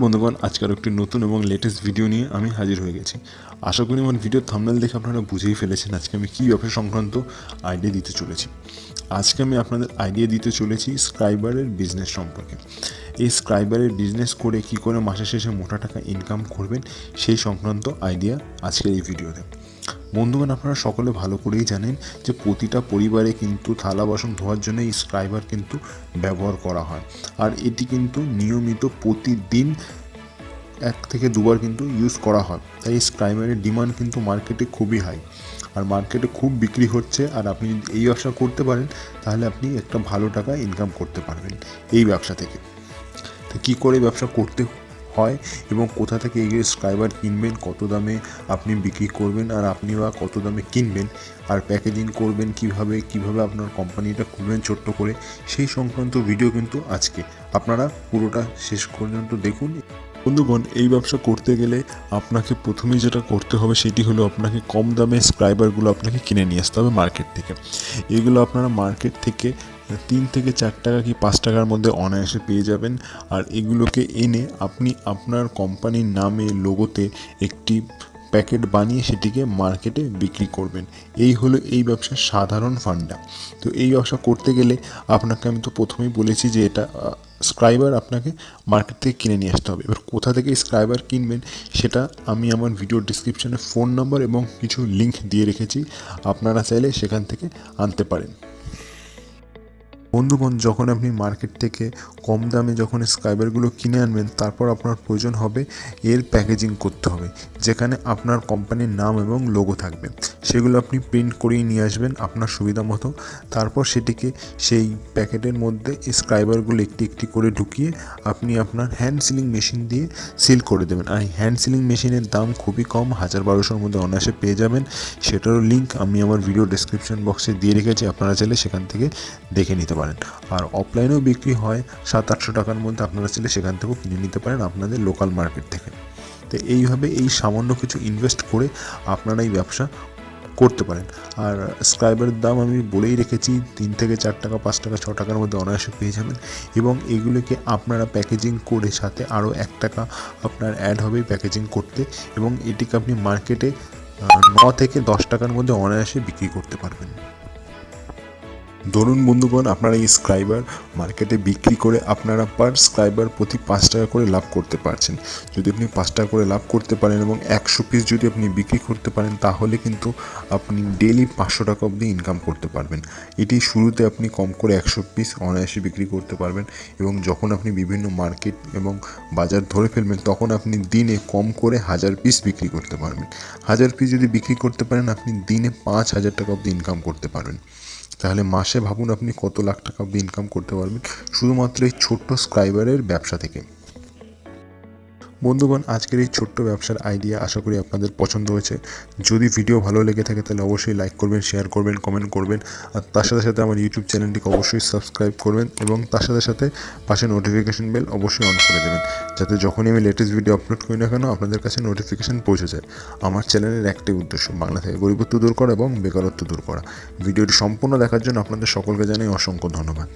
বন্ধুগণ, আজকের একটি নতুন এবং লেটেস্ট ভিডিও নিয়ে আমি হাজির হয়ে গেছি। আশা করি আমার ভিডিওর থাম্বনেল দেখে আপনারা বুঝেই ফেলেছেন আজকে আমি কী ব্যবসা সংক্রান্ত আইডিয়া দিতে চলেছি। আজকে আমি আপনাদের আইডিয়া দিতে চলেছি স্ক্রাইবারের বিজনেস সম্পর্কে। এই স্ক্রাইবারের বিজনেস করে কী করে মাসের শেষে মোটা টাকা ইনকাম করবেন সেই সংক্রান্ত আইডিয়া আজকের এই ভিডিওতে। বন্ধুগণ, আপনারা সকলে ভালো করেই জানেন যে প্রতিটা পরিবারে কিন্তু থালা বাসন ধোয়ার জন্য এই স্ক্রাইবার কিন্তু ব্যবহার করা হয়, আর এটি কিন্তু নিয়মিত প্রতিদিন 1 থেকে 2 বার কিন্তু ইউজ করা হয়। তাই এই স্ক্রাইবারের ডিমান্ড কিন্তু মার্কেটে খুবই হাই, আর মার্কেটে খুব বিক্রি হচ্ছে। আর আপনি যদি এই ব্যবসা করতে পারেন তাহলে আপনি একটা ভালো টাকা ইনকাম করতে পারবেন এই ব্যবসা থেকে। তো কী করে ব্যবসা করতে হয় এবং কোথা থেকে এই স্ক্রাইবার কিনবেন, কত দামে আপনি বিক্রি করবেন, আর আপনি বা কত দামে কিনবেন, আর প্যাকেজিং করবেন কিভাবে আপনার কোম্পানিটা খুলবেন ছোট্ট করে, সেই সংক্রান্ত ভিডিও কিন্তু আজকে আপনারা পুরোটা শেষ পর্যন্ত দেখুন। বন্ধুগণ, এই ব্যবসা করতে গেলে আপনাকে প্রথমেই যেটা করতে হবে সেটি হলো আপনাকে কম দামে স্ক্রাইবারগুলো আপনাকে কিনে নিয়ে আসতে হবে মার্কেট থেকে। এগুলো আপনারা মার্কেট থেকে 3 থেকে 4 টাকা কি 5 টাকার মধ্যে অনায়াসে পেয়ে যাবেন। আর এগুলোকে এনে আপনি আপনার কোম্পানির নামে লোগোতে একটি প্যাকেট বানিয়ে সেটিকে মার্কেটে বিক্রি করবেন। এই হলো এই ব্যবসার সাধারণ ফান্ডা। তো এই ব্যবসা করতে গেলে আপনাকে আমি তো প্রথমেই বলেছি যে এটা স্ক্রাইবার আপনাকে মার্কেট থেকে কিনে নিয়ে আসতে হবে। এবার কোথা থেকে স্ক্রাইবার কিনবেন সেটা আমি আমার ভিডিও ডিসক্রিপশানে ফোন নাম্বার এবং কিছু লিঙ্ক দিয়ে রেখেছি, আপনারা চাইলে সেখান থেকে আনতে পারেন। বন্ধুগণ, যখন আপনি মার্কেট থেকে কম দামে যখন স্ক্রাইবারগুলো কিনে আনবেন, তারপর আপনার প্রয়োজন হবে এর প্যাকেজিং করতে হবে, যেখানে আপনার কোম্পানির নাম এবং লোগো থাকবে। সেগুলো আপনি প্রিন্ট করিয়ে নিয়ে আসবেন আপনার সুবিধা মতো। তারপর সেটিকে সেই প্যাকেটের মধ্যে স্ক্রাইবারগুলো একটি একটি করে ঢুকিয়ে আপনি আপনার হ্যান্ড সিলিং মেশিন দিয়ে সিল করে দেবেন। আর এই হ্যান্ড সিলিং মেশিনের দাম খুবই কম, 1000-1200-র মধ্যে অনায়াসে পেয়ে যাবেন। সেটারও লিঙ্ক আমি আমার ভিডিও ডেসক্রিপশন বক্সে দিয়ে রেখেছি, আপনারা চাইলে সেখান থেকে দেখে নিতে পারেন। আর অফলাইনেও বিক্রি হয় 700-800 টাকার মধ্যে, আপনারা চাইলে সেখান থেকেও কিনে নিতে পারেন আপনাদের লোকাল মার্কেট থেকে। তো এইভাবে এই সামান্য কিছু ইনভেস্ট করে আপনারা এই ব্যবসা করতে পারেন। আর স্ক্রাইবারের দাম আমি বলেই রেখেছি, 3 থেকে 4 টাকা 5 টাকা 6 টাকার মধ্যে অনায়াসে পেয়ে যাবেন। এবং এগুলোকে আপনারা প্যাকেজিং করে সাথে আরও 1 টাকা আপনার অ্যাড হবে প্যাকেজিং করতে, এবং এটিকে আপনি মার্কেটে 9 থেকে 10 টাকার মধ্যে অনায়াসে বিক্রি করতে পারবেন। ধরুন বন্ধুগণ, আপনারা এই স্ক্রাইবার মার্কেটে বিক্রি করে আপনারা পার স্ক্রাইবার প্রতি 5 টাকা করে লাভ করতে পারছেন। যদি আপনি 5 টাকা করে লাভ করতে পারেন এবং 100 পিস যদি আপনি বিক্রি করতে পারেন, তাহলে কিন্তু আপনি ডেলি 500 টাকা অবধি ইনকাম করতে পারবেন। এটি শুরুতে আপনি কম করে 100 পিস অনায়াসে বিক্রি করতে পারবেন, এবং যখন আপনি বিভিন্ন মার্কেট এবং বাজার ধরে ফেলবেন তখন আপনি দিনে কম করে 1000 পিস বিক্রি করতে পারবেন। 1000 পিস যদি বিক্রি করতে পারেন, আপনি দিনে 5000 টাকা অবধি ইনকাম করতে পারবেন। তাহলে মাসে ভাবুন আপনি কত লাখ টাকা অবধি ইনকাম করতে পারবেন শুধুমাত্র এই ছোট্ট স্ক্রাইবারের ব্যবসা থেকে। বন্ধুগণ, আজকের এই ছোট্ট ব্যবসার আইডিয়া আশা করি আপনাদের পছন্দ হয়েছে। যদি ভিডিও ভালো লেগে থাকে তাহলে অবশ্যই লাইক করবেন, শেয়ার করবেন, কমেন্ট করবেন, আর তার সাথে সাথে আমার ইউটিউব চ্যানেলটিকে অবশ্যই সাবস্ক্রাইব করবেন, এবং তার সাথে সাথে পাশে নোটিফিকেশন বেল অবশ্যই অন করে দেবেন, যাতে যখনই আমি লেটেস্ট ভিডিও আপলোড করি না কেন আপনাদের কাছে নোটিফিকেশান পৌঁছে যায়। আমার চ্যানেলের একটাই উদ্দেশ্য, বাংলা থেকে গরিবত্ব দূর করা এবং বেকারত্ব দূর করা। ভিডিওটি সম্পূর্ণ দেখার জন্য আপনাদের সকলকে জানাই অসংখ্য ধন্যবাদ।